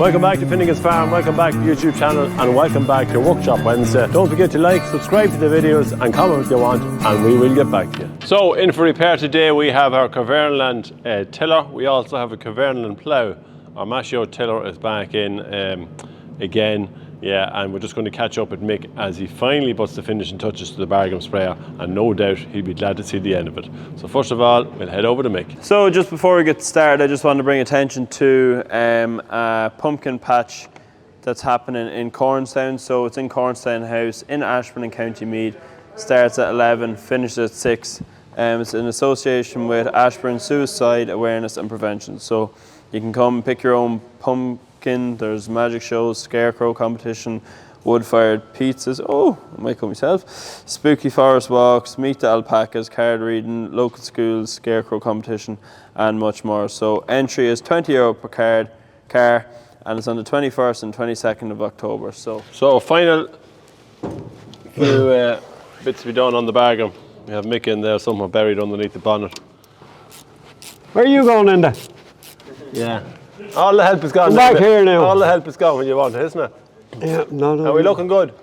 Welcome back to Finnegan's Farm, welcome back to the YouTube channel, and welcome back to Workshop Wednesday. Don't forget to like, subscribe to the videos and comment if you want, and we will get back to you. So in for repair today we have our Kverneland tiller. We also have a Kverneland plough. Our Maschio tiller is back in again. Yeah, and we're just going to catch up with Mick as he finally puts the finishing touches to the Bargam sprayer, and no doubt he'll be glad to see the end of it. So first of all, we'll head over to Mick. So just before we get started, I just want to bring attention to a pumpkin patch that's happening in Cornstown. So it's in Cornstown House in Ashburn in County Meath. Starts at 11, finishes at 6. It's in association with Ashburn Suicide Awareness and Prevention. So you can come pick your own pumpkin. There's magic shows, scarecrow competition, wood-fired pizzas, I might come myself, spooky forest walks, meet the alpacas, card reading, local schools, scarecrow competition, and much more. So entry is €20 per car, and it's on the 21st and 22nd of October. So final few bits to be done on the Bargam. We have Mick in there somewhere buried underneath the bonnet. Where are you going, Linda? Yeah. All the help is gone. Come back here now. All the help is gone when you want it, isn't it? Yeah, no. Are we looking good?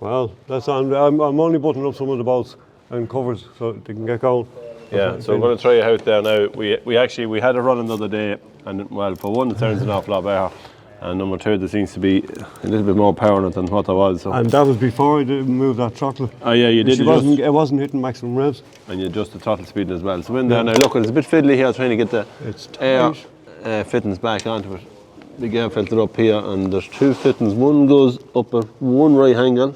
Well, that's on. I'm only buttoning up some of the bolts and covers so they can get going. Yeah, so we're going to try you out there now. We actually had a run the other day, and well, for one, it sounds an awful lot better, and number two, there seems to be a little bit more power in it than what there was. So. And that was before I did move that throttle. Oh yeah, you did. It wasn't hitting maximum revs. And you adjust the throttle speed as well. So in there now, look, it's a bit fiddly here trying to get the air fittings back onto it. Big air filter up here, and there's two fittings. One goes up at one right angle,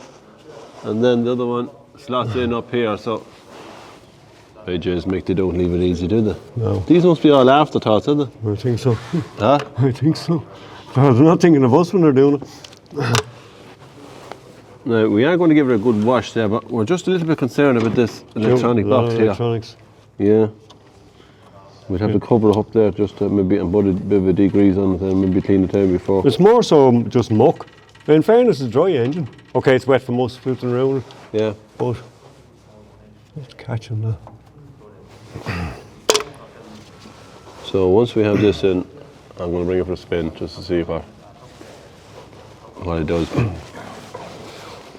and then the other one slots in up here. So, just Mick, they don't leave it easy, do they? No. These must be all afterthoughts, aren't they? I think so. Huh? I think so. They're not thinking of us when they're doing it. Now, we are going to give it a good wash there, but we're just a little bit concerned about this electronic box here. Electronics. Yeah. We'd have to cover it up there just to maybe and put a bit of a degrease on it and maybe clean it out before. It's more so just muck. In fairness, it's a dry engine. Okay, it's wet from us floating around. Yeah. But let's catch him now. So once we have this in, I'm going to bring it for a spin just to see what it does.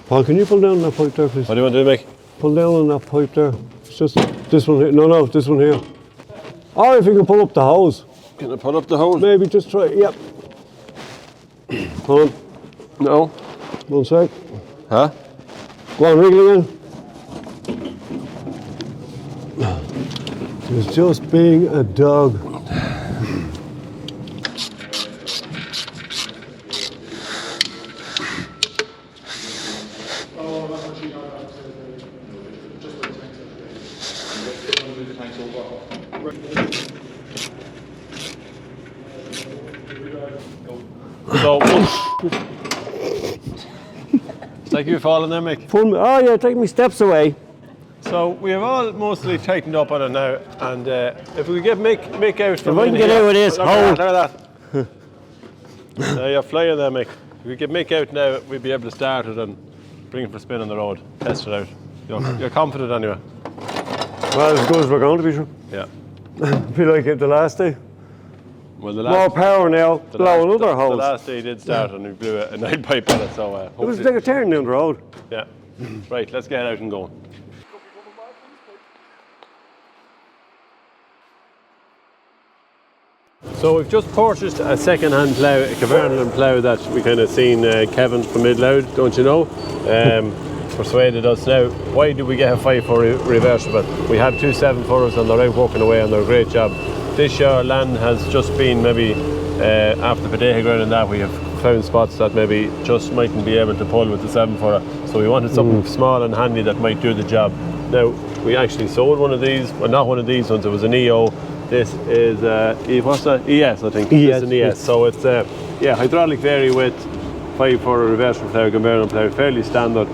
Paul, can you pull down that pipe there, please? What do you want to do, Mick? Pull down on that pipe there. It's just this one here. No, this one here. Or if you can pull up the hose. Can I pull up the hose? Maybe just try, yep. Pull on. No. 1 sec. Huh? Go on, wriggle again. It's just being a dog. So, it's like you falling there, Mick. Oh yeah, take me steps away. So we have all mostly tightened up on it now, and if we get Mick out from If I can get out with this, look at that. Now you're flying there, Mick. If we get Mick out now, we'll be able to start it and bring it for a spin on the road, test it out. You're confident anyway? Well, as good as we're going to be, sure. Yeah. Be like it the last day. Well, more power now, blow another hose. The last day he did start and we blew a night pipe on it, so it was like a turn down the road. Yeah. Right, let's get out and go. So we've just purchased a second-hand plough, a Kverneland plough that we kind of seen Kevin from Midloud, don't you know? Persuaded us. Now, why did we get a 5-4 reversible? We had 2 7-4s and they're out working away and they're a great job. This year land has just been maybe after the potato ground and that we have found spots that maybe just mightn't be able to pull with the 7-4. So we wanted something small and handy that might do the job. Now we actually sold one of these, well not one of these ones, it was an EO. This is what's that? ES I think. ES. This is an ES. So it's hydraulic vary with 5-4 reversible plough, Kverneland plough, fairly standard.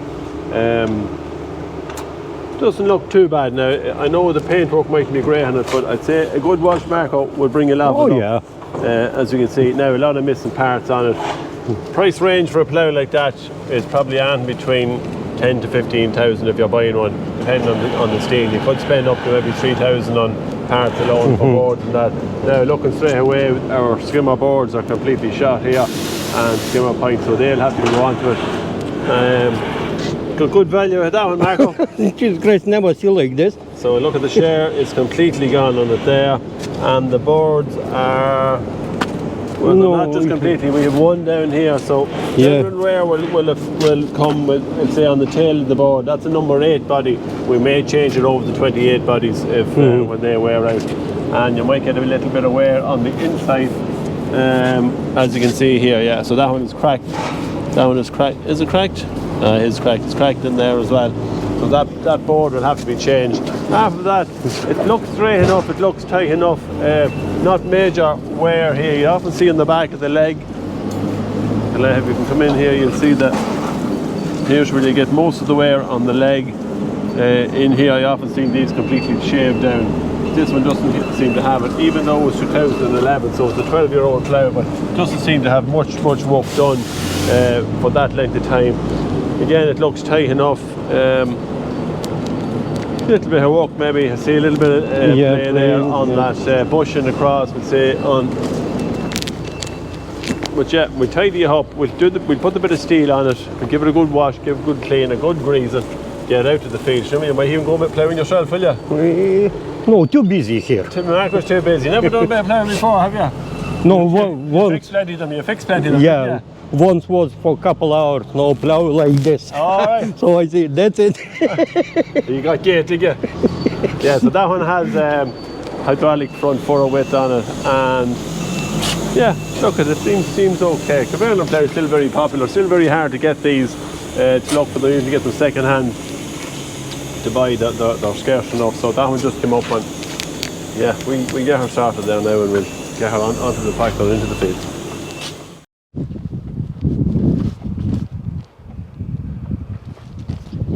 Doesn't look too bad now. I know the paintwork might be grey on it, but I'd say a good wash Marco would bring a lot of it up. As you can see now, a lot of missing parts on it. Price range for a plough like that is probably on between 10 to 15,000 if you're buying one, depending on the steel. You could spend up to maybe 3,000 on parts alone for boards and that. Now looking straight away, our skimmer boards are completely shot here, and skimmer points, so they'll have to go onto it. Good value at that one, Marco. Jesus Christ, never see like this. So look at the share, it's completely gone on it there, and the boards are, well, No, not just completely, we have one down here, so Yeah. general wear will come with, let's say, on the tail of the board. That's a number 8 body. We may change it over to 28 bodies if when they wear out, and you might get a little bit of wear on the inside, as you can see here. Yeah, so that one is cracked. That one is cracked. Is it cracked? It is cracked. It's cracked in there as well. So that board will have to be changed. After that, it looks straight enough, it looks tight enough, not major wear here. You often see in the back of the leg, if you can come in here, you'll see that here's where you get most of the wear on the leg. In here, I often see these completely shaved down. This one doesn't seem to have it, even though it was 2011, so it's a 12-year-old plough, but it doesn't seem to have much work done for that length of time. Again, it looks tight enough. Little bit of work maybe. I see a little bit of play there on that bush and across. We'll say on. But yeah, we'll tidy it up. We'll put a bit of steel on it. We'll give it a good wash, give it a good clean, a good grease, and get out to the field. You might even go a bit ploughing yourself, will you? No, too busy here. Marco's too busy. Never done a bit of ploughing before, have you? No, You fixed plenty of them. You fixed plenty of them. Yeah, once was for a couple hours, no plow like this. All right. So I see, that's it. You got gate, did you? Yeah, so that one has hydraulic front furrow width on it, and yeah, look at it, seems okay. Kverneland plough is still very popular, still very hard to get these. To look for them, usually get them second hand to buy. They're scarce enough, so that one just came up, and yeah, we get her started there now, and we'll get her onto the tractor into the field.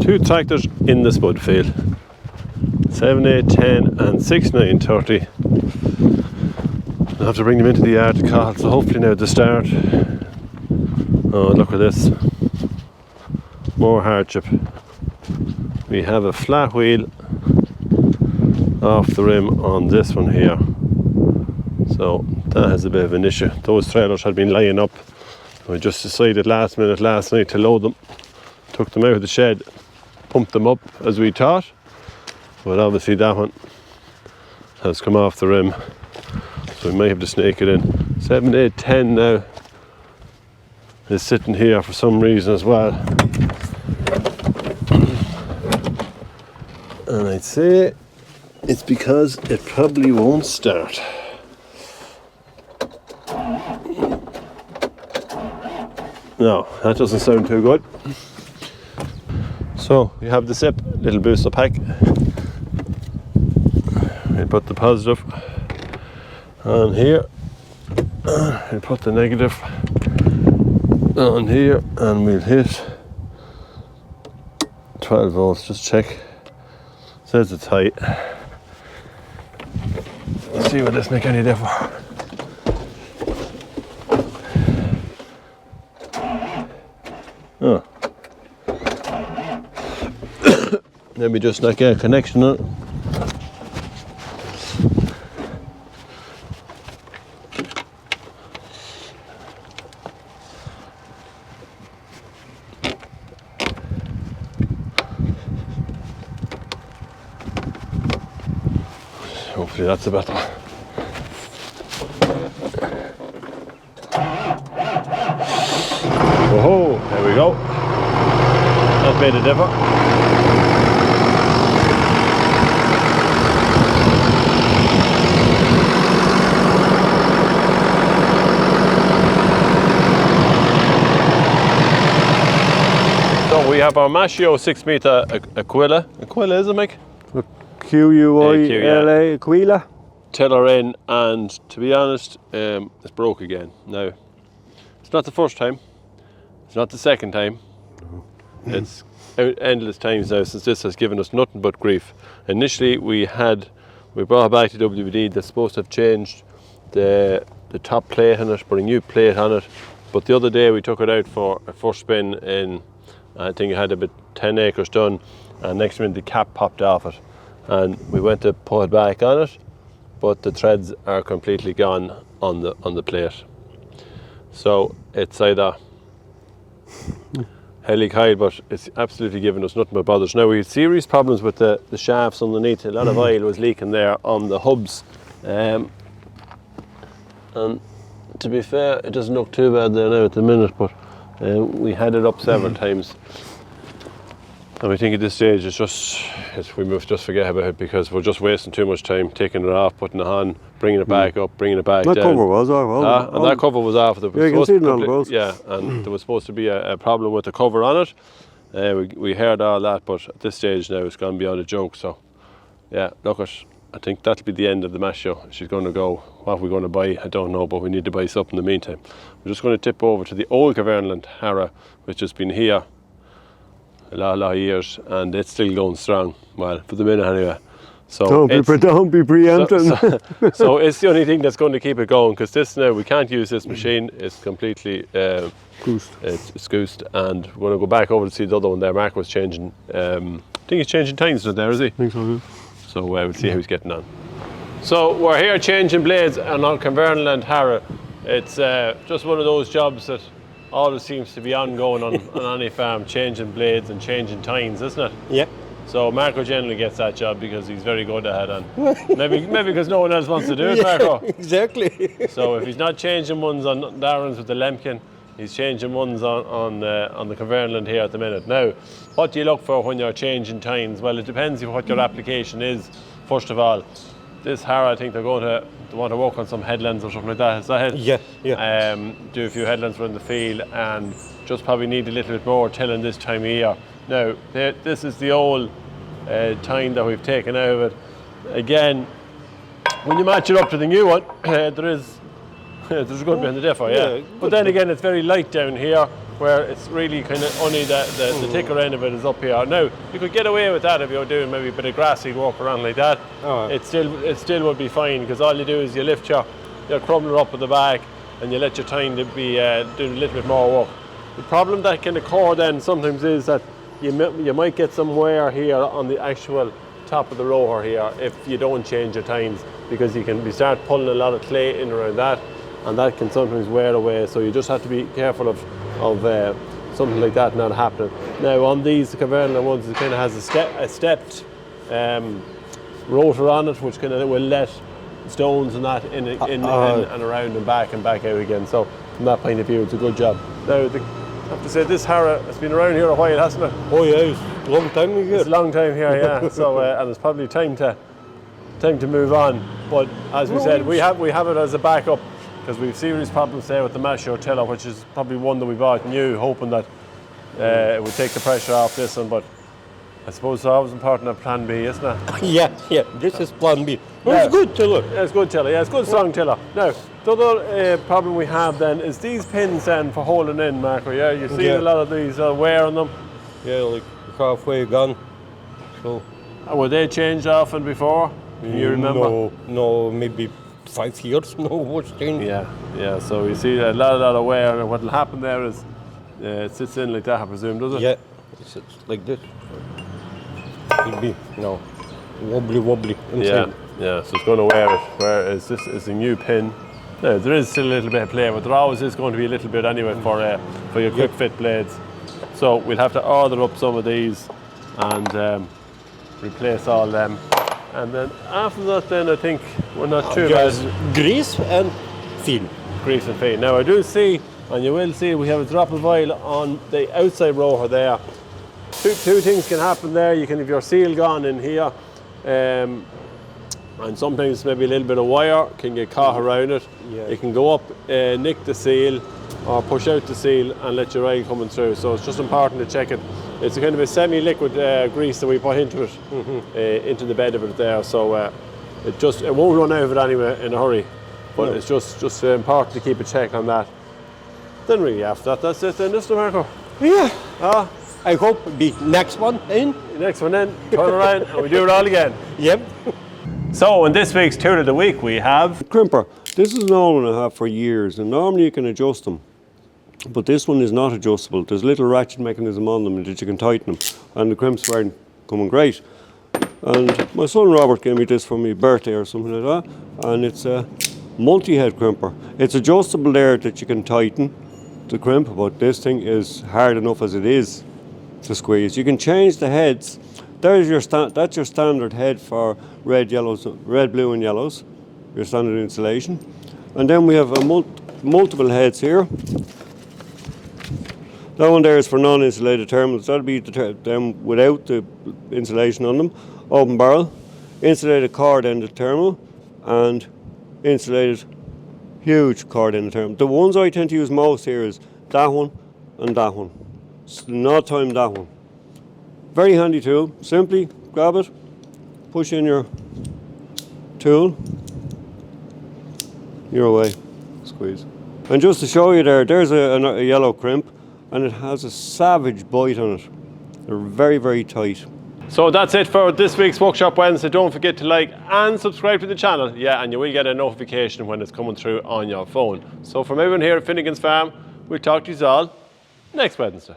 Two tractors in the spud field, 7, 8, 10 and 6, 9, 30. I'll have to bring them into the yard to call, so hopefully now at the start. Oh, look at this, more hardship. We have a flat wheel off the rim on this one here, so that has a bit of an issue. Those trailers had been lying up. We just decided last minute last night to load them, took them out of the shed, pumped them up as we thought, but obviously that one has come off the rim, so we may have to snake it in. 7, 8, 10 now is sitting here for some reason as well, and I'd say it's because it probably won't start. No, that doesn't sound too good. So you have the zip, little booster pack. We put the positive on here, we put the negative on here, and we'll hit 12 volts, just check. Says it's tight. Let's see, will this make any difference? Oh. Let me just get a connection on it. Hopefully that's a better. Oh, there we go. That made a difference. So we have our Maschio 6 meter Aquila. Aquila, is it, Mick? Q-U-I-L-A, Aquila. Tiller in, and to be honest, it's broke again. Now, it's not the first time, it's not the second time, it's endless times now since this has given us nothing but grief. Initially we brought it back to WD. They're supposed to have changed the top plate on it, put a new plate on it, but the other day we took it out for a first spin in, I think it had about 10 acres done, and next minute the cap popped off it, and we went to put it back on it, but the threads are completely gone on the plate. So it's either helicoil, but it's absolutely giving us nothing but bothers. Now we had serious problems with the shafts underneath. A lot of oil was leaking there on the hubs, and to be fair, it doesn't look too bad there now at the minute, but we had it up several times. And I think at this stage we must just forget about it, because we're just wasting too much time taking it off, putting it on, bringing it back up, bringing it back That down. cover was off. And that cover was off. Yeah, you can see it on the roads. Yeah, and there was supposed to be a problem with the cover on it. We heard all that, but at this stage now it's gone beyond a joke. So, yeah, look at. I think that'll be the end of the Maschio. She's going to go. What we're going to buy, I don't know, but we need to buy something in the meantime. We're just going to tip over to the old Kverneland Harrow, which has been here a lot of years, and it's still going strong. Well, for the minute anyway. So don't be preempting. So it's the only thing that's going to keep it going, because this now we can't use this machine. It's completely Goosed. It's goosed, and we're going to go back over to see the other one there. Mark was changing. I think he's changing tines there, is he? I think so. Yeah. So we'll see how he's getting on. So we're here changing blades on our Kverneland Harrow. It's just one of those jobs that always seems to be ongoing on any farm, changing blades and changing tines, isn't it? Yeah. So Marco generally gets that job because he's very good at it, and maybe because no one else wants to do it, Marco. Exactly. So if he's not changing ones on Darren's with the Lemkin, he's changing ones on the Kverneland here at the minute. Now, what do you look for when you're changing tines? Well, it depends on what your application is. First of all, this Harrow, I think they're going to want to work on some headlands or something like that. Is that it? Yeah, yeah. Do a few headlands around the field, and just probably need a little bit more tilling this time of year. Now, this is the old tine that we've taken out of it. Again, when you match it up to the new one, there's a good bit in the differ, yeah. But then again, it's very light down here, where it's really kind of only the thicker end of it is up here. Now, you could get away with that if you're doing maybe a bit of grassy walk around like that. It still would be fine, because all you do is you lift your crumbler up at the back and you let your tine be doing a little bit more work. The problem that can occur then sometimes is that you might get some wear here on the actual top of the rower here if you don't change your tines, because you start pulling a lot of clay in around that, and that can sometimes wear away. So you just have to be careful of something like that not happening. Now on these, the Kverneland ones, it kind of has a stepped rotor on it, which kind of will let stones and that in and around and back out again. So from that point of view, it's a good job. Now, I have to say, this Harrow has been around here a while, hasn't it? Oh yeah, it's a long time here. It's a long time here, yeah. So and it's probably time to move on. But as we said, we have it as a backup, because we've serious problems there with the Maschio Tiller, which is probably one that we bought new, hoping that it would take the pressure off this one. But I suppose it's always important to have plan B, isn't it? Yeah, this is plan B. Well, it's good tiller. Yeah, it's good tiller, yeah, it's good strong tiller. Now, the other problem we have then is these pins then for holding in, Marco, yeah? You see a lot of these wear on them. Yeah, like halfway gone. So. Were they changed often before? Can you remember? No, maybe 5 years, no much change. Yeah, so you see a lot of wear, and what will happen there is it sits in like that, I presume, does it? Yeah, it sits like this. It'll be, wobbly inside. Yeah, so it's going to wear it, whereas this is a new pin. Now, there is still a little bit of play, but there always is going to be a little bit anyway for your quick fit blades. So we'll have to order up some of these and replace all them. And then after that, then I think we're not too bad. Grease and feel. Grease and feel. Now I do see, and you will see, we have a drop of oil on the outside rotor there. Two things can happen there. You can have your seal gone in here, and sometimes maybe a little bit of wire can get caught around it. Yeah. It can go up, nick the seal, or push out the seal and let your oil coming through. So it's just important to check it. It's a kind of a semi-liquid grease that we put into it, into the bed of it there. So it won't run out of it anyway in a hurry. But it's just important to keep a check on that. Then really after that, that's it then, isn't it, Marco? Yeah. I hope the next one in. Next one in, turn around and we do it all again. Yep. So in this week's tool of the week we have Crimper. This is an old one I have for years, and normally you can adjust them. But this one is not adjustable. There's a little ratchet mechanism on them that you can tighten them, and the crimps weren't coming great. And my son Robert gave me this for my birthday or something like that. And it's a multi-head crimper. It's adjustable there that you can tighten the crimp, but this thing is hard enough as it is to squeeze. You can change the heads. That's your standard head for red, blue and yellows, your standard insulation. And then we have multiple heads here. That one there is for non-insulated terminals. That'll be them without the insulation on them. Open barrel, insulated cord ended terminal, and insulated huge cord ended terminal. The ones I tend to use most here is that one and that one. Not time that one. Very handy tool. Simply grab it, push in your tool, you're away. Squeeze. And just to show you there's a yellow crimp, and it has a savage bite on it. They're very, very tight. So that's it for this week's Workshop Wednesday. Don't forget to like and subscribe to the channel. Yeah, and you will get a notification when it's coming through on your phone. So from everyone here at Finnegan's Farm, we'll talk to you all next Wednesday.